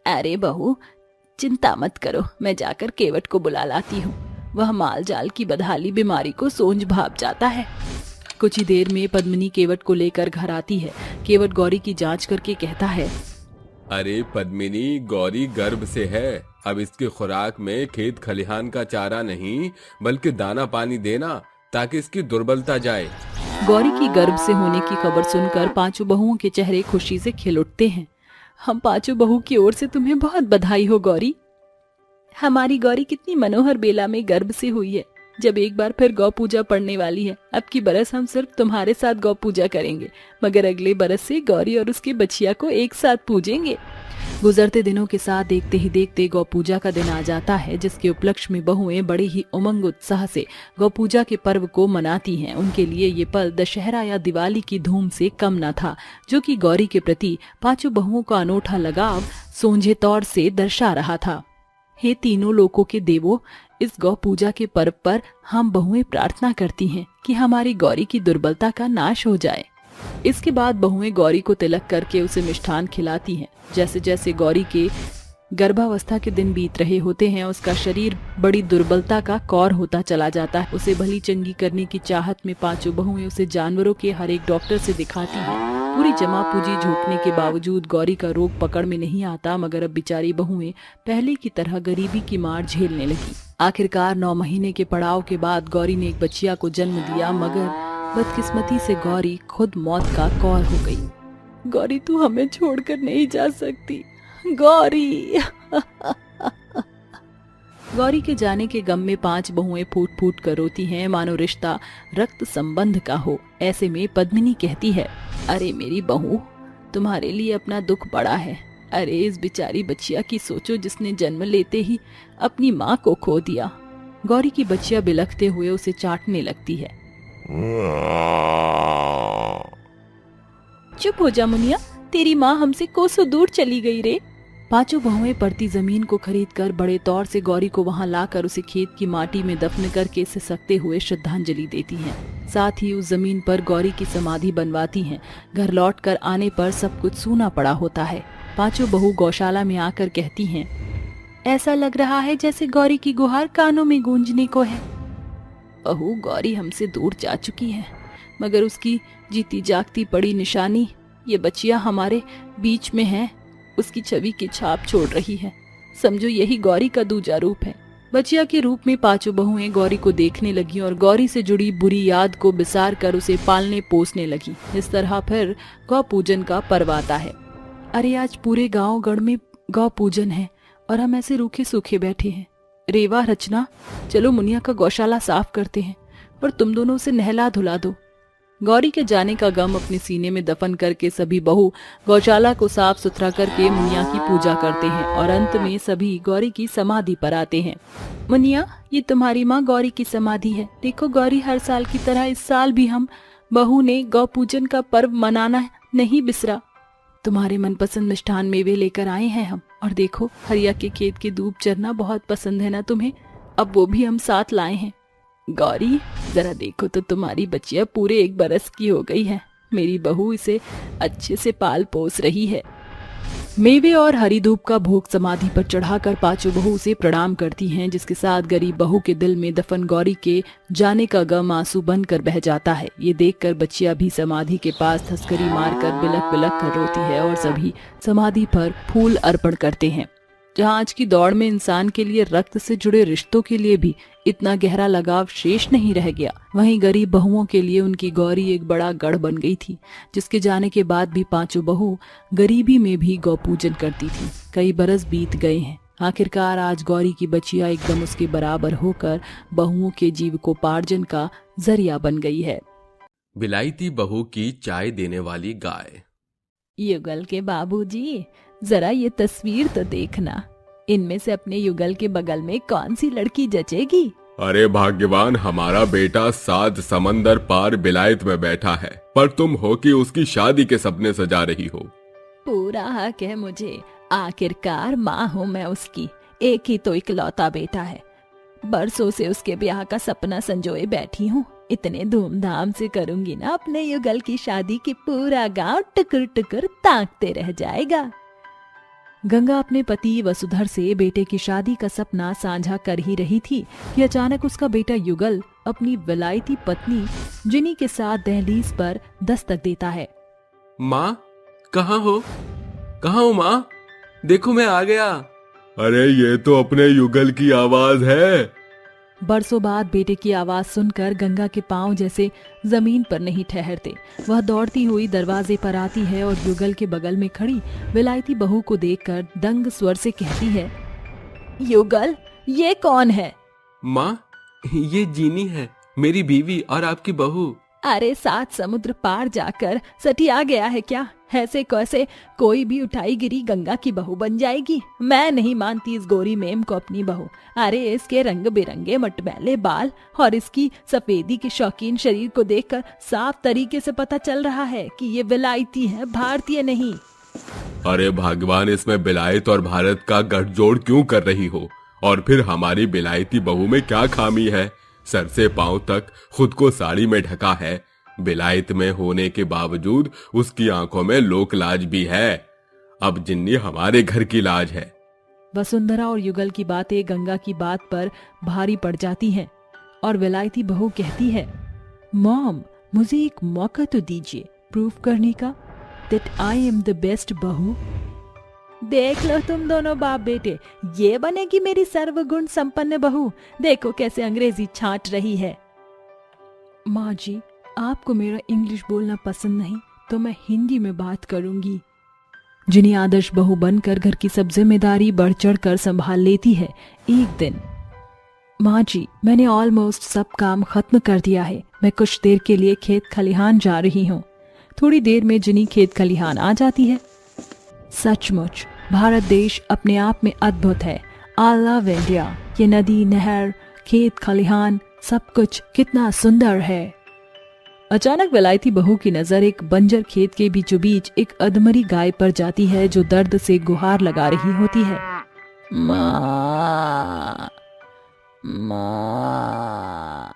अरे बहू, चिंता मत करो, मैं जाकर केवट को बुला लाती हूँ। वह माल जाल की बदहाली बीमारी को सोंझ भाप जाता है। कुछ ही देर में पद्मिनी केवट को लेकर घर आती है। केवट गौरी की जांच करके कहता है, अरे पद्मिनी, गौरी गर्भ से है। अब इसकी खुराक में खेत खलिहान का चारा नहीं बल्कि दाना पानी देना, ताकि इसकी दुर्बलता जाए। गौरी की गर्भ से होने की खबर सुनकर पांचों बहुओं के चेहरे खुशी से खिल उठते हैं। हम पांचों बहू की ओर से तुम्हें बहुत बधाई हो गौरी। हमारी गौरी कितनी मनोहर बेला में गर्भ से हुई है। जब एक बार फिर गौ पूजा पड़ने वाली है, अब की बरस हम सिर्फ तुम्हारे साथ गौ पूजा करेंगे, मगर अगले बरस से गौरी और उसके बछिया को एक साथ पूजेंगे। गुजरते दिनों के साथ देखते ही देखते गौ पूजा का दिन आ जाता है, जिसके उपलक्ष्य में बहुएं बड़े ही उमंग उत्साह से गौ पूजा के पर्व को मनाती हैं। उनके लिए ये पल दशहरा या दिवाली की धूम से कम न था, जो कि गौरी के प्रति पांचों बहुओं का अनोखा लगाव सोंझे तौर से दर्शा रहा था। हे तीनों लोकों के देवों, इस गौ पूजा के पर्व पर हम बहुएं प्रार्थना करती हैं कि हमारी गौरी की दुर्बलता का नाश हो जाए। इसके बाद बहुएं गौरी को तिलक करके उसे मिष्ठान खिलाती हैं। जैसे जैसे गौरी के गर्भावस्था के दिन बीत रहे होते हैं, उसका शरीर बड़ी दुर्बलता का कौर होता चला जाता है। उसे भली चंगी करने की चाहत में पांचों बहुएं उसे जानवरों के हर एक डॉक्टर से दिखाती हैं। पूरी जमा पूंजी झोंकने के बावजूद गौरी का रोग पकड़ में नहीं आता, मगर अब बेचारी बहुएं पहले की तरह गरीबी की मार झेलने लगी। आखिरकार 9 महीने के पड़ाव के बाद गौरी ने एक बच्चिया को जन्म दिया, मगर बदकिस्मती से गौरी खुद मौत का कौर हो गई। गौरी, तू हमें छोड़कर नहीं जा सकती गौरी। गौरी के जाने के गम में 5 बहुएं फूट फूट कर रोती हैं, मानो रिश्ता रक्त संबंध का हो। ऐसे में पद्मिनी कहती है, अरे मेरी बहू, तुम्हारे लिए अपना दुख बड़ा है। अरे इस बेचारी बच्चिया की सोचो, जिसने जन्म लेते ही अपनी माँ को खो दिया। गौरी की बच्चिया बिलखते हुए उसे चाटने लगती है। चुप हो जा मुनिया, तेरी माँ हमसे कोसों दूर चली गई रे। पांचों बहुएं पड़ती जमीन को खरीदकर बड़े तौर से गौरी को वहां लाकर उसे खेत की माटी में दफन करके सिसकते हुए श्रद्धांजलि देती हैं। साथ ही उस जमीन पर गौरी की समाधि बनवाती हैं। घर लौटकर आने पर सब कुछ सूना पड़ा होता है। पांचों बहू गौशाला में आकर कहती हैं, ऐसा लग रहा है जैसे गौरी की गुहार कानों में गूंजने को है। बहू, गौरी हमसे दूर जा चुकी है, मगर उसकी जीती जागती पड़ी निशानी ये बच्चिया हमारे बीच में है। उसकी छवि की छाप छोड़ रही है। समझो यही गौरी का दूजा रूप है। बच्चिया के रूप में पांचों बहुएं गौरी को देखने लगी और गौरी से जुड़ी बुरी याद को बिसार कर उसे पालने पोसने लगी। इस तरह फिर गौ पूजन का पर्व आता है। अरे आज पूरे गांव गढ़ में गौ पूजन है और हम ऐसे रूखे सूखे बैठे हैं। रेवा, रचना, चलो मुनिया का गौशाला साफ करते हैं, पर तुम दोनों उसे नहला धुला दो। गौरी के जाने का गम अपने सीने में दफन करके सभी बहू गौशाला को साफ सुथरा करके मुनिया की पूजा करते हैं और अंत में सभी गौरी की समाधि पर आते हैं। मुनिया, ये तुम्हारी माँ गौरी की समाधि है। देखो गौरी, हर साल की तरह इस साल भी हम बहू ने गौ पूजन का पर्व मनाना नहीं बिसरा। तुम्हारे मनपसंद मिष्ठान मेवे लेकर आए हैं हम, और देखो हरिया के खेत की धूप चरना बहुत पसंद है ना तुम्हें। अब वो भी हम साथ लाए हैं। गौरी, जरा देखो तो तुम्हारी बच्चिया पूरे 1 बरस की हो गई है। मेरी बहू इसे अच्छे से पाल पोस रही है। मेवे और हरी धूप का भोग समाधि पर चढ़ाकर पांचों बहू उसे प्रणाम करती हैं, जिसके साथ गरीब बहू के दिल में दफन गौरी के जाने का गम आंसू बनकर बह जाता है। ये देखकर बच्चिया भी समाधि के पास थस्करी मारकर बिलक बिलक कर रोती है और सभी समाधि पर फूल अर्पण करते हैं। जहाँ आज की दौड़ में इंसान के लिए रक्त से जुड़े रिश्तों के लिए भी इतना गहरा लगाव शेष नहीं रह गया, वहीं गरीब बहुओं के लिए उनकी गौरी एक बड़ा गढ़ बन गई थी, जिसके जाने के बाद भी पांचों बहू गरीबी में भी गौ पूजन करती थी। कई बरस बीत गए हैं। आखिरकार आज गौरी की बच्चिया एकदम उसके बराबर होकर बहुओं के जीविकोपार्जन का जरिया बन गई है। विलायती बहू की चाय देने वाली गाय। युगल के बाबूजी, जरा ये तस्वीर तो देखना। इनमें से अपने युगल के बगल में कौन सी लड़की जचेगी? अरे भाग्यवान, हमारा बेटा 7 समंदर पार विलायत में बैठा है, पर तुम हो कि उसकी शादी के सपने सजा रही हो। पूरा हक है मुझे, आखिरकार माँ हूँ मैं उसकी। एक ही तो इकलौता बेटा है। बरसों से उसके ब्याह का सपना संजोए बैठी हूँ। इतने धूमधाम से करूंगी ना अपने युगल की शादी की पूरा गांव टुकुर टुकुर ताकते रह जाएगा। गंगा अपने पति वसुधर से बेटे की शादी का सपना साझा कर ही रही थी कि अचानक उसका बेटा युगल अपनी विलायती पत्नी जिनी के साथ दहलीज पर दस्तक देता है। माँ, कहाँ हो? कहाँ हो माँ? देखो मैं आ गया। अरे ये तो अपने युगल की आवाज है। बरसों बाद बेटे की आवाज सुनकर गंगा के पांव जैसे जमीन पर नहीं ठहरते। वह दौड़ती हुई दरवाजे पर आती है और युगल के बगल में खड़ी विलायती बहू को देखकर दंग स्वर से कहती है, युगल, ये कौन है? माँ, ये जीनी है, मेरी बीवी और आपकी बहू। अरे 7 समुद्र पार जाकर सटिया गया है क्या? ऐसे कैसे कोई भी उठाई गिरी गंगा की बहू बन जाएगी? मैं नहीं मानती इस गोरी मेम को अपनी बहू। अरे इसके रंग बिरंगे मटमैले बाल और इसकी सफेदी के शौकीन शरीर को देखकर साफ तरीके से पता चल रहा है कि ये विलायती है, भारतीय नहीं। अरे भगवान, इसमें विलायत और भारत का गठजोड़ क्यों कर रही हो? और फिर हमारी विलायती बहू में क्या खामी है? सर से पांव तक खुद को साड़ी में ढका है। विलायत में होने के बावजूद उसकी आंखों में लोक लाज भी है। अब जिन्नी हमारे घर की लाज है। वसुंधरा और युगल की बातें गंगा की बात पर भारी पड़ जाती हैं और विलायती बहू कहती है, मॉम, मुझे एक मौका तो दीजिए प्रूफ करने का that I am the best बहू। देख लो तुम दोनों बाप बेटे, ये बनेगी मेरी सर्वगुण संपन्न बहू। देखो कैसे अंग्रेजी छांट रही है। माँ जी, आपको मेरा इंग्लिश बोलना पसंद नहीं तो मैं हिंदी में बात करूंगी। जिन्हें आदर्श बहू बनकर घर की सब जिम्मेदारी बढ़ चढ़ कर संभाल लेती है। एक दिन, माँ जी, मैंने ऑलमोस्ट सब काम खत्म कर दिया है। मैं कुछ देर के लिए खेत खलिहान जा रही हूँ। थोड़ी देर में जिनी खेत खलिहान आ जाती है। सचमुच भारत देश अपने आप में अद्भुत है। I love India. ये नदी, नहर, खेत खलिहान, सब कुछ कितना सुंदर है। अचानक विलायती बहू की नजर एक बंजर खेत के बीचों बीच एक अधमरी गाय पर जाती है जो दर्द से गुहार लगा रही होती है। माँ, माँ।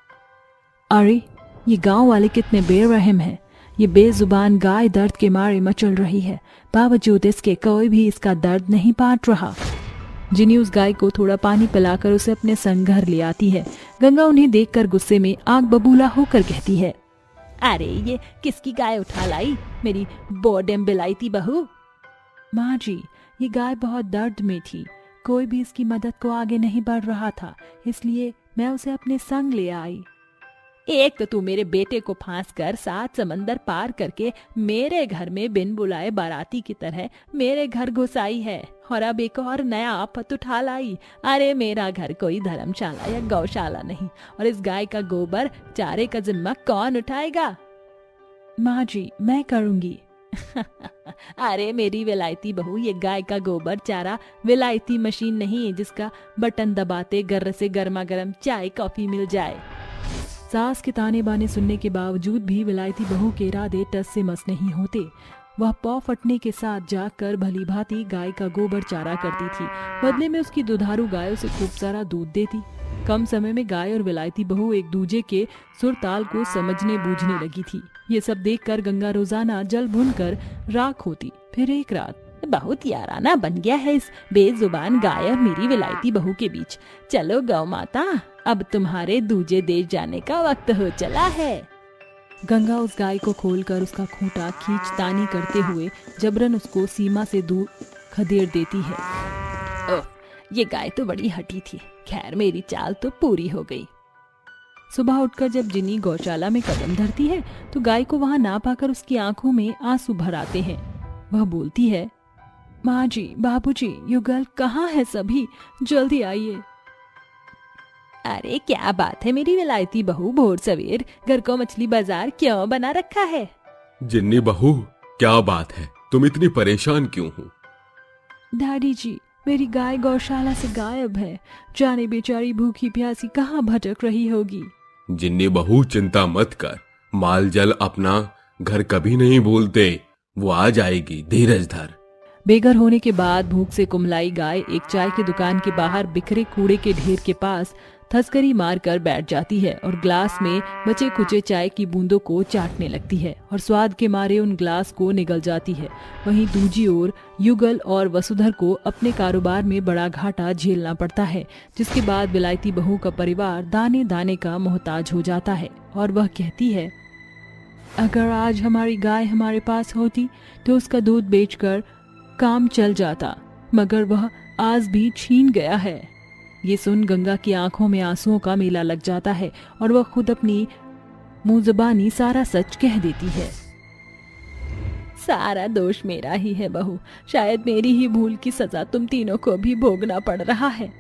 अरे ये गांव वाले कितने बेरहम हैं। ये बेजुबान गाय दर्द के मारे मचल रही है, बावजूद इसके कोई भी इसका दर्द नहीं बांट रहा। जिनी उस गाय को थोड़ा पानी पिलाकर उसे अपने संग घर ले आती है। गंगा उन्हें देखकर गुस्से में आग बबूला होकर कहती है, अरे ये किसकी गाय उठा लाई, मेरी बोडेम बिलायती बहू? माँ जी, ये गाय बहुत दर्द में थी। कोई भी इसकी मदद को आगे नहीं बढ़ रहा था, इसलिए मैं उसे अपने संग ले आई। एक तो तू मेरे बेटे को फांस कर 7 समंदर पार करके मेरे घर में बिन बुलाए बाराती की तरह मेरे घर घुस आई है और अब एक और नया आफत उठा लाई। अरे मेरा घर कोई धर्मशाला या गौशाला नहीं, और इस गाय का गोबर चारे का जिम्मा कौन उठाएगा? माँ जी, मैं करूंगी। अरे मेरी विलायती बहू, ये गाय का गोबर चारा विलायती मशीन नहीं है जिसका बटन दबाते गर्र से गर्मा गर्म चाय कॉफी मिल जाए। सास के ताने बाने सुनने के बावजूद भी विलायती बहू के इरादे टस से मस नहीं होते। वह पौ फटने के साथ जाकर भली भांति गाय का गोबर चारा करती थी। बदले में उसकी दुधारू गाय उसे खूब सारा दूध देती। कम समय में गाय और विलायती बहू एक दूजे के सुर ताल को समझने बूझने लगी थी। ये सब देखकर गंगा रोजाना जल भूनकर राख होती। फिर एक रात, बहुत याराना बन गया है इस बेजुबान गाय और मेरी विलायती बहू के बीच। चलो गौ माता, अब तुम्हारे दूजे देश जाने का वक्त हो चला है। गंगा उस गाय को खोलकर उसका खूंटा खींचतानी करते हुए जबरन उसको सीमा से दूर खदेड़ देती है। ओह, ये गाय तो बड़ी हठी थी। खैर, मेरी चाल तो पूरी हो गई। सुबह उठकर जब जिन्नी गौशाला में कदम धरती है तो गाय को वहां ना पाकर उसकी आंखों में आंसू भर आते हैं। वह बोलती है, माँ जी, बाबूजी, युगल कहाँ है सभी? जल्दी आइए। अरे क्या बात है मेरी विलायती बहू, भोर सवेर घर को मछली बाजार क्यों बना रखा है? जिन्नी बहू, क्या बात है? तुम इतनी परेशान क्यों हो? दादी जी, मेरी गाय गौशाला से गायब है। जाने बेचारी भूखी प्यासी कहाँ भटक रही होगी। जिन्नी बहू, चिंता मत कर। माल जल अपना घर कभी नहीं भूलते। वो आ जाएगी, धीरज धर। बेघर होने के बाद भूख से कुमलाई गाय एक चाय की दुकान के बाहर बिखरे कूड़े के ढेर के पास थसकरी मारकर बैठ जाती है और ग्लास में बचे कुचे चाय की बूंदों को चाटने लगती है और स्वाद के मारे उन ग्लास को निगल जाती है। वहीं दूजी ओर युगल और वसुधर को अपने कारोबार में बड़ा घाटा झेलना पड़ता है, जिसके बाद विलायती बहू का परिवार दाने दाने का मोहताज हो जाता है और वह कहती है, अगर आज हमारी गाय हमारे पास होती तो उसका दूध बेचकर काम चल जाता, मगर वह आज भी छीन गया है। ये सुन गंगा की आंखों में आंसुओं का मेला लग जाता है और वह खुद अपनी मुंह ज़बानी सारा सच कह देती है। सारा दोष मेरा ही है बहू, शायद मेरी ही भूल की सजा तुम तीनों को भी भोगना पड़ रहा है।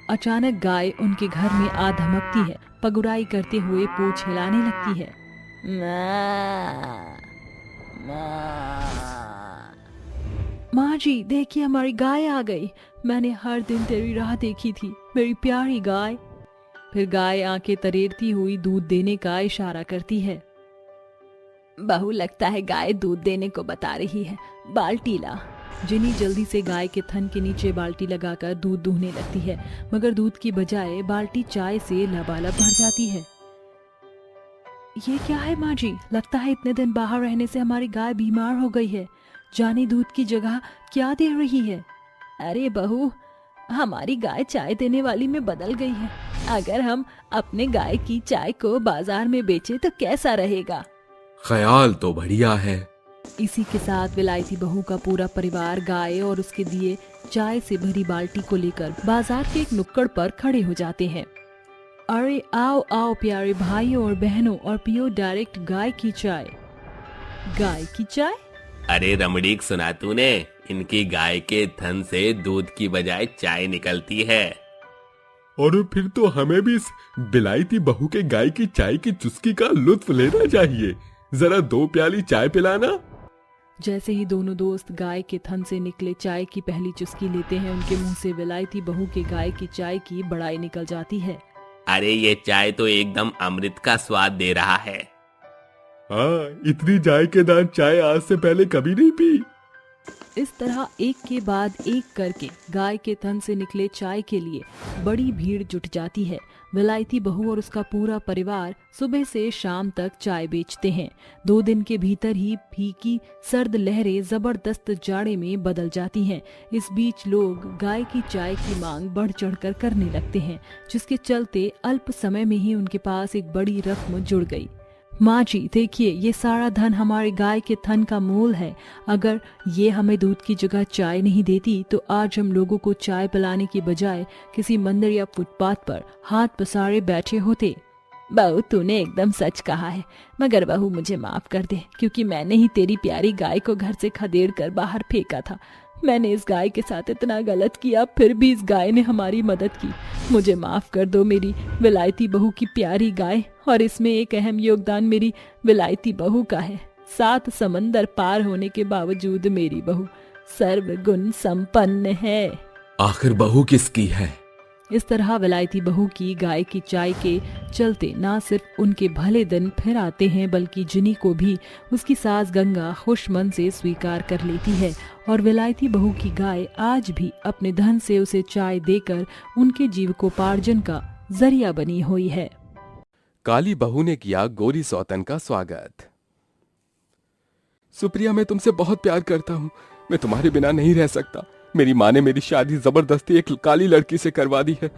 अचानक गाय उनके घर में आ धमकती है, पगुराई करते हुए पूंछ हिलाने लगती है। माँ जी, देखिए हमारी गाय आ गई। मैंने हर दिन तेरी राह देखी थी, मेरी प्यारी गाय। फिर गाय आंखें तरेरती हुई दूध देने का इशारा करती है। बहू, लगता है गाय दूध देने को बता रही है। बाल्टी ला। जिनी जल्दी से गाय के थन के नीचे बाल्टी लगाकर दूध दूहने लगती है, मगर दूध की बजाय बाल्टी चाय से लबालब भर जाती है। ये क्या है माँ जी? लगता है इतने दिन बाहर रहने से हमारी गाय बीमार हो गई है। जाने दूध की जगह क्या दे रही है? अरे बहू, हमारी गाय चाय देने वाली में बदल गई है। अगर हम अपने गाय की चाय को बाजार में बेचे तो कैसा रहेगा? ख्याल तो बढ़िया है। इसी के साथ विलायती बहू का पूरा परिवार गाय और उसके दिए चाय से भरी बाल्टी को लेकर बाजार के एक नुक्कड़ पर खड़े हो जाते हैं। अरे आओ आओ प्यारे भाइयों और बहनों, और पियो डायरेक्ट गाय की चाय। गाय की चाय? अरे रमणीक, सुना तूने? इनकी गाय के थन से दूध की बजाय चाय निकलती है। और फिर तो हमें भी इस विलायती बहू के गाय की चाय की चुस्की का लुत्फ लेना चाहिए। जरा 2 प्याली चाय पिलाना। जैसे ही दोनों दोस्त गाय के थन से निकले चाय की पहली चुस्की लेते हैं, उनके मुंह से विलायती बहू के गाय की चाय की बड़ाई निकल जाती है। अरे ये चाय तो एकदम अमृत का स्वाद दे रहा है। हाँ, इतनी जायकेदार चाय आज से पहले कभी नहीं पी। इस तरह एक के बाद एक करके गाय के थन से निकले चाय के लिए बड़ी भीड़ जुट जाती है। विलायती बहू और उसका पूरा परिवार सुबह से शाम तक चाय बेचते हैं। 2 दिन के भीतर ही फीकी सर्द लहरें जबरदस्त जाड़े में बदल जाती हैं। इस बीच लोग गाय की चाय की मांग बढ़ चढ़कर करने लगते हैं, जिसके चलते अल्प समय में ही उनके पास एक बड़ी रकम जुड़ गई। माँ जी देखिए, ये सारा धन हमारे गाय के थन का मोल है। अगर ये हमें दूध की जगह चाय नहीं देती तो आज हम लोगों को चाय पिलाने की बजाय किसी मंदिर या फुटपाथ पर हाथ पसारे बैठे होते। बहू, तूने एकदम सच कहा है, मगर बहू मुझे माफ कर दे, क्योंकि मैंने ही तेरी प्यारी गाय को घर से खदेड़ कर बाहर फेंका था। मैंने इस गाय के साथ इतना गलत किया, फिर भी इस गाय ने हमारी मदद की। मुझे माफ कर दो मेरी विलायती बहू की प्यारी गाय। और इसमें एक अहम योगदान मेरी विलायती बहू का है। 7 समंदर पार होने के बावजूद मेरी बहू सर्वगुण संपन्न है। आखिर बहू किसकी है? इस तरह विलायती बहू की गाय की चाय के चलते ना सिर्फ उनके भले दिन फिर आते हैं, बल्कि जिनी को भी उसकी सास गंगा खुश मन से स्वीकार कर लेती है और विलायती बहू की गाय आज भी अपने धन से उसे चाय देकर उनके जीविकोपार्जन का जरिया बनी हुई है। काली बहू ने किया गोरी सौतन का स्वागत। सुप्रिया, मैं तुमसे बहुत प्यार करता हूँ, मैं तुम्हारे बिना नहीं रह सकता। मेरी माँ ने मेरी शादी जबरदस्ती एक काली लड़की से करवा दी है,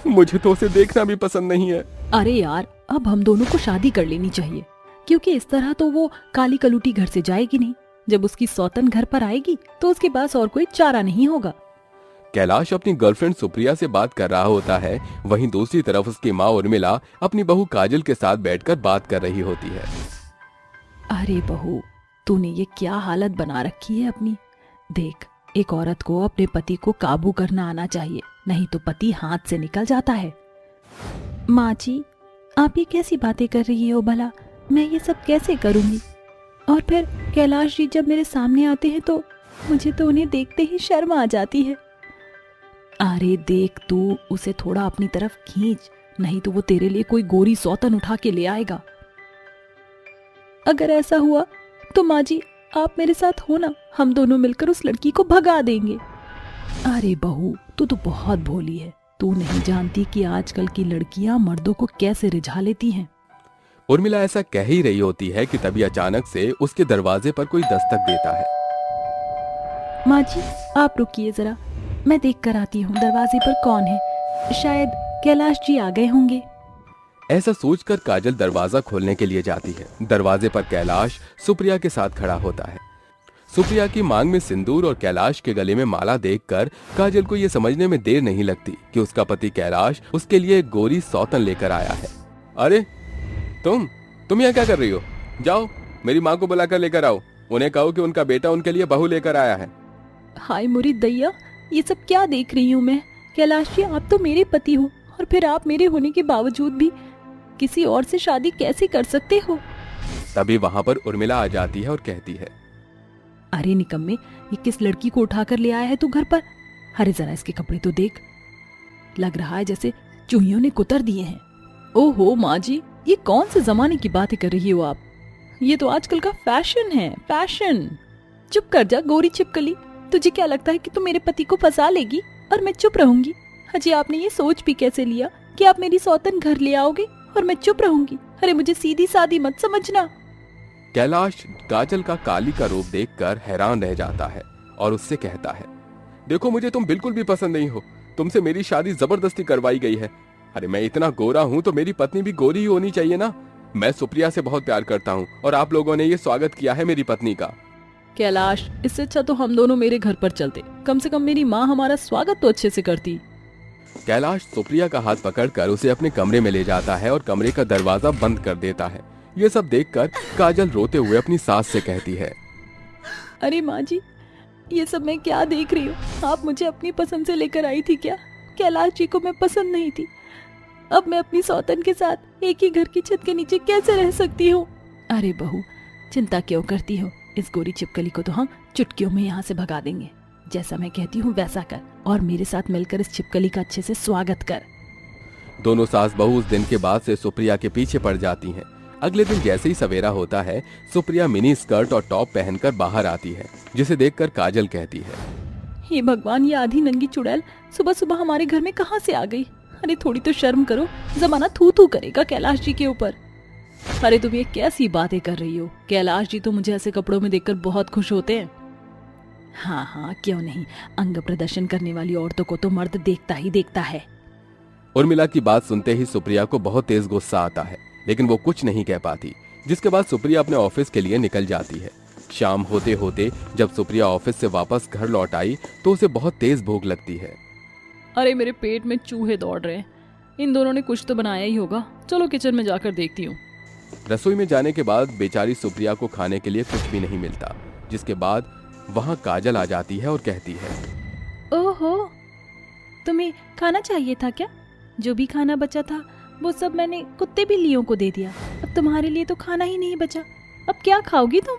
मुझे तो उसे देखना भी पसंद नहीं है। अरे यार, अब हम दोनों को शादी कर लेनी चाहिए, क्योंकि इस तरह तो वो काली कलूटी घर से जाएगी नहीं। जब उसकी सौतन घर पर आएगी तो उसके पास और कोई चारा नहीं होगा। कैलाश अपनी गर्लफ्रेंड सुप्रिया से बात कर रहा होता है, वहीं दूसरी तरफ उसकी माँ उर्मिला अपनी बहू काजल के साथ बैठकर बात कर रही होती है। अरे बहू, तूने ये क्या हालत बना रखी है अपनी। देख, एक औरत को अपने पति को काबू करना आना चाहिए, नहीं तो पति हाथ से निकल जाता है। माँ जी, आप ये कैसी बातें कर रही हो भला? मैं ये सब कैसे करूँगी? और फिर कैलाश जी जब मेरे सामने आते हैं तो मुझे तो उन्हें देखते ही शर्म आ जाती है। अरे देख, तू उसे थोड़ा अपनी तरफ खींच, नहीं तो वो तेरे लिए कोई गोरी सौतन उठा के ले आएगा। अगर ऐसा हुआ तो माँ जी, आप मेरे साथ हो ना, हम दोनों मिलकर उस लड़की को भगा देंगे। अरे बहू, तू तो बहुत भोली है। तू नहीं जानती कि आजकल की लड़कियां मर्दों को कैसे रिझा लेती हैं। उर्मिला ऐसा कह ही रही होती है कि तभी अचानक से उसके दरवाजे पर कोई दस्तक देता है। माँ जी, आप रुकिए जरा, मैं देख कर आती हूँ दरवाजे पर कौन है। शायद कैलाश जी आ गए होंगे। ऐसा सोचकर काजल दरवाजा खोलने के लिए जाती है। दरवाजे पर कैलाश सुप्रिया के साथ खड़ा होता है। सुप्रिया की मांग में सिंदूर और कैलाश के गले में माला देखकर काजल को यह समझने में देर नहीं लगती कि उसका पति कैलाश उसके लिए एक गोरी सौतन लेकर आया है। अरे तुम यहाँ क्या कर रही हो? जाओ, मेरी माँ को बुलाकर लेकर आओ, उन्हें कहो कि उनका बेटा उनके लिए बहू लेकर आया है। हाय मुरी दैया, ये सब क्या देख रही हूँ मैं? कैलाश जी, आप तो मेरे पति हो, और फिर आप मेरे होने के बावजूद भी किसी और से शादी कैसे कर सकते हो? तभी वहाँ पर उर्मिला आ जाती है और कहती है, अरे निकम्मे, ये किस लड़की को उठाकर ले आया है तू घर पर? अरे जरा इसके कपड़े तो देख, लग रहा है जैसे चूहियों ने कुतर दिए हैं। ओहो माँ जी, ये कौन से जमाने की बातें कर रही हो आप? ये तो आजकल का फैशन है, फैशन। चुप कर जा गोरी छिपकली, तुझे क्या लगता है कि तू मेरे पति को फंसा लेगी और मैं चुप रहूंगी? अजी, आपने ये सोच भी कैसे लिया कि आप मेरी सौतन घर ले आओगे और मैं चुप रहूंगी? अरे मुझे सीधी सादी मत समझना। कैलाश काजल का काली का रूप देखकर हैरान रह जाता है और उससे कहता है, देखो, मुझे तुम बिल्कुल भी पसंद नहीं हो। तुमसे मेरी शादी जबरदस्ती करवाई गई है। अरे मैं इतना गोरा हूँ तो मेरी पत्नी भी गोरी ही होनी चाहिए ना। मैं सुप्रिया से बहुत प्यार करता हूँ और आप लोगों ने ये स्वागत किया है मेरी पत्नी का। कैलाश, इससे अच्छा तो हम दोनों मेरे घर पर चलते, कम से कम मेरी माँ हमारा स्वागत तो अच्छे से करती। कैलाश सुप्रिया का हाथ पकड़कर उसे अपने कमरे में ले जाता है और कमरे का दरवाजा बंद कर देता है। ये सब देखकर काजल रोते हुए अपनी सास से कहती है, अरे माँ जी, ये सब मैं क्या देख रही हूँ? आप मुझे अपनी पसंद से लेकर आई थी क्या? कैलाश जी को मैं पसंद नहीं थी। अब मैं अपनी सौतन के साथ एक ही घर की छत के नीचे कैसे रह सकती हूँ? अरे बहू, चिंता क्यों करती हो? इस गोरी छिपकली को तो हम चुटकियों में यहाँ से भगा देंगे। जैसा मैं कहती हूँ वैसा कर और मेरे साथ मिलकर इस छिपकली का अच्छे से स्वागत कर। दोनों सास बहू उस दिन के बाद से सुप्रिया के पीछे पड़ जाती हैं। अगले दिन जैसे ही सवेरा होता है, सुप्रिया मिनी स्कर्ट और टॉप पहनकर बाहर आती है, जिसे देखकर काजल कहती है, हे भगवान, ये आधी नंगी चुड़ैल सुबह सुबह हमारे घर में कहाँ से आ गई? अरे थोड़ी तो शर्म करो, जमाना थू थू करेगा कैलाश जी के ऊपर। अरे तुम ये कैसी बातें कर रही हो? कैलाश जी तो मुझे ऐसे कपड़ों में देखकर बहुत खुश होते हैं। हाँ हाँ, क्यों नहीं, अंग प्रदर्शन करने वाली औरतों को तो मर्द देखता ही देखता है। उर्मिला की बात सुनते ही सुप्रिया को बहुत तेज गुस्सा आता है, लेकिन वो कुछ नहीं कह पाती, जिसके बाद सुप्रिया अपने ऑफिस के लिए निकल जाती है। शाम होते होते जब सुप्रिया ऑफिस से वापस घर लौट आई तो उसे बहुत तेज भूख लगती है। अरे मेरे पेट में चूहे दौड़ रहे हैं, इन दोनों ने कुछ तो बनाया ही होगा। चलो किचन में जाकर देखती हूँ। रसोई में जाने के बाद बेचारी सुप्रिया को खाने के लिए कुछ भी नहीं मिलता, जिसके बाद वहाँ काजल आ जाती है और कहती है, ओहो, तुम्हें खाना चाहिए था क्या? जो भी खाना बचा था वो सब मैंने कुत्ते बिल्लियों को दे दिया। अब तुम्हारे लिए तो खाना ही नहीं बचा, अब क्या खाओगी तुम?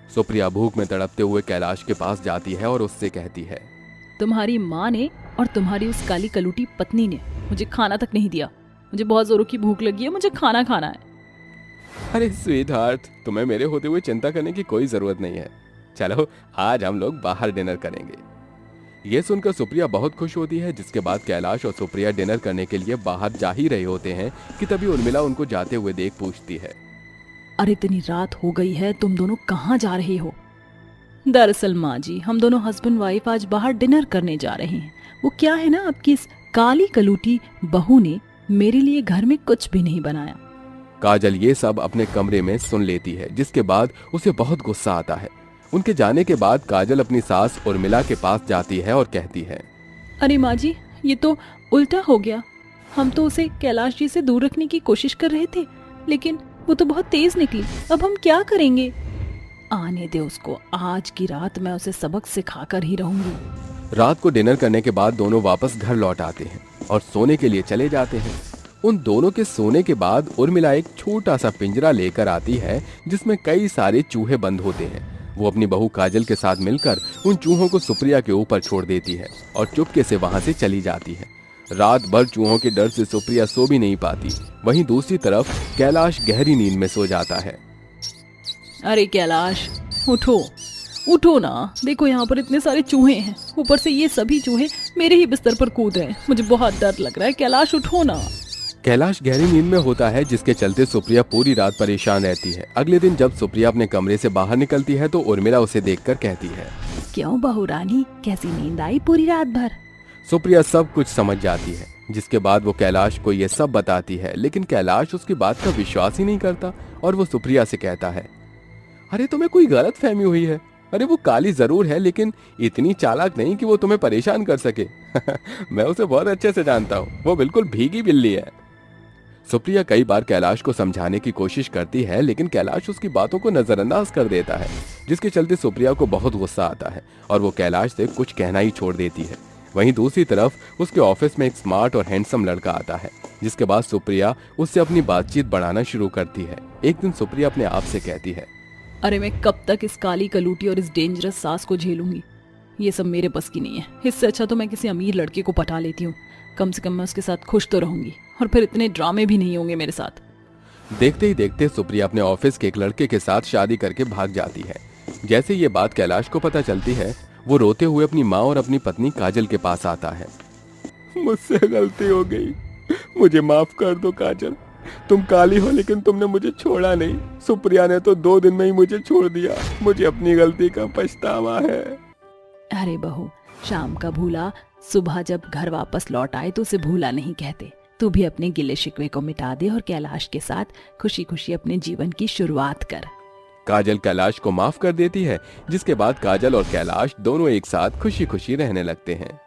सुप्रिया भूख में तड़पते हुए कैलाश के पास जाती है और उससे कहती है, तुम्हारी माँ ने और तुम्हारी उस काली कलूटी पत्नी ने मुझे खाना तक नहीं दिया। मुझे बहुत जोरों की भूख लगी है, मुझे खाना खाना है। अरे स्वीट हार्ट, तुम्हें मेरे होते हुए चिंता करने की कोई जरूरत नहीं है। चलो आज हम लोग बाहर डिनर करेंगे। ये सुनकर सुप्रिया बहुत खुश होती है, जिसके बाद कैलाश और सुप्रिया डिनर करने के लिए बाहर जा ही रहे होते हैं कि तभी उर्मिला उनको जाते हुए देख पूछती है, अरे इतनी रात हो गई है, तुम दोनों कहाँ जा रहे हो? दरअसल माँ जी, हम दोनों हस्बैंड वाइफ आज बाहर डिनर करने जा रहे हैं। वो क्या है ना, आपकी इस काली कलूटी बहू ने मेरे लिए घर में कुछ भी नहीं बनाया। काजल ये सब अपने कमरे में सुन लेती है, जिसके बाद उसे बहुत गुस्सा आता है। उनके जाने के बाद काजल अपनी सास उर्मिला के पास जाती है और कहती है, अरे माँ जी, ये तो उल्टा हो गया। हम तो उसे कैलाश जी से दूर रखने की कोशिश कर रहे थे, लेकिन वो तो बहुत तेज निकली। अब हम क्या करेंगे? आने दे उसको, आज की रात मैं उसे सबक सिखाकर ही रहूंगी। रात को डिनर करने के बाद दोनों वापस घर लौट आते हैं और सोने के लिए चले जाते हैं। उन दोनों के सोने के बाद उर्मिला एक छोटा सा पिंजरा लेकर आती है, जिसमें कई सारे चूहे बंद होते हैं। वो अपनी बहू काजल के साथ मिलकर उन चूहों को सुप्रिया के ऊपर छोड़ देती है और चुपके से वहां से चली जाती है। रात भर चूहों के डर से सुप्रिया सो भी नहीं पाती। वहीं दूसरी तरफ कैलाश गहरी नींद में सो जाता है। अरे कैलाश, उठो उठो ना, देखो यहाँ पर इतने सारे चूहे हैं, ऊपर से ये सभी चूहे मेरे ही बिस्तर पर कूद रहे हैं। मुझे बहुत डर लग रहा है। कैलाश उठो ना। कैलाश गहरी नींद में होता है, जिसके चलते सुप्रिया पूरी रात परेशान रहती है। अगले दिन जब सुप्रिया अपने कमरे से बाहर निकलती है तो उर्मिला उसे देखकर कहती है, क्यों बहू रानी, कैसी नींद आई पूरी रात भर? सुप्रिया सब कुछ समझ जाती है, जिसके बाद वो कैलाश को ये सब बताती है। लेकिन कैलाश उसकी बात का विश्वास ही नहीं करता और वो सुप्रिया से कहता है, अरे तुम्हें कोई गलत फहमी हुई है। अरे वो काली जरूर है, लेकिन इतनी चालाक नहीं कि वो तुम्हें परेशान कर सके। मैं उसे बहुत अच्छे से जानता हूँ, वो बिल्कुल भीगी बिल्ली है। सुप्रिया कई बार कैलाश को समझाने की कोशिश करती है, लेकिन कैलाश उसकी बातों को नजरअंदाज कर देता है, जिसके चलते सुप्रिया को बहुत गुस्सा आता है और वो कैलाश से कुछ कहना ही छोड़ देती है। वहीं दूसरी तरफ उसके ऑफिस में एक स्मार्ट और हैंडसम लड़का आता है, जिसके बाद सुप्रिया उससे अपनी बातचीत बढ़ाना शुरू करती है। एक दिन सुप्रिया अपने आप से कहती है, अरे मैं कब तक इस काली कलूटी और इस डेंजरस सास को झेलूंगी? ये सब मेरे बस की नहीं है। इससे अच्छा तो मैं किसी अमीर लड़के को पटा लेती हूँ। कम से कम मैं उसके साथ खुश तो रहूंगी और फिर इतने ड्रामे भी नहीं होंगे मेरे साथ। देखते ही देखते सुप्रिया अपने ऑफिस के एक लड़के के साथ शादी करके भाग जाती है। जैसे ये बात कैलाश को पता चलती है, वो रोते हुए अपनी माँ और अपनी पत्नी काजल के पास आता है। मुझसे गलती हो गई, मुझे माफ कर दो काजल। तुम काली हो लेकिन तुमने मुझे छोड़ा नहीं। सुप्रिया ने तो 2 दिन में ही मुझे छोड़ दिया। मुझे अपनी गलती का पछतावा है। अरे बहू, शाम का भूला सुबह जब घर वापस लौट आए तो उसे भूला नहीं कहते। तू भी अपने गिले शिकवे को मिटा दे और कैलाश के साथ खुशी खुशी अपने जीवन की शुरुआत कर। काजल कैलाश को माफ कर देती है, जिसके बाद काजल और कैलाश दोनों एक साथ खुशी खुशी रहने लगते हैं।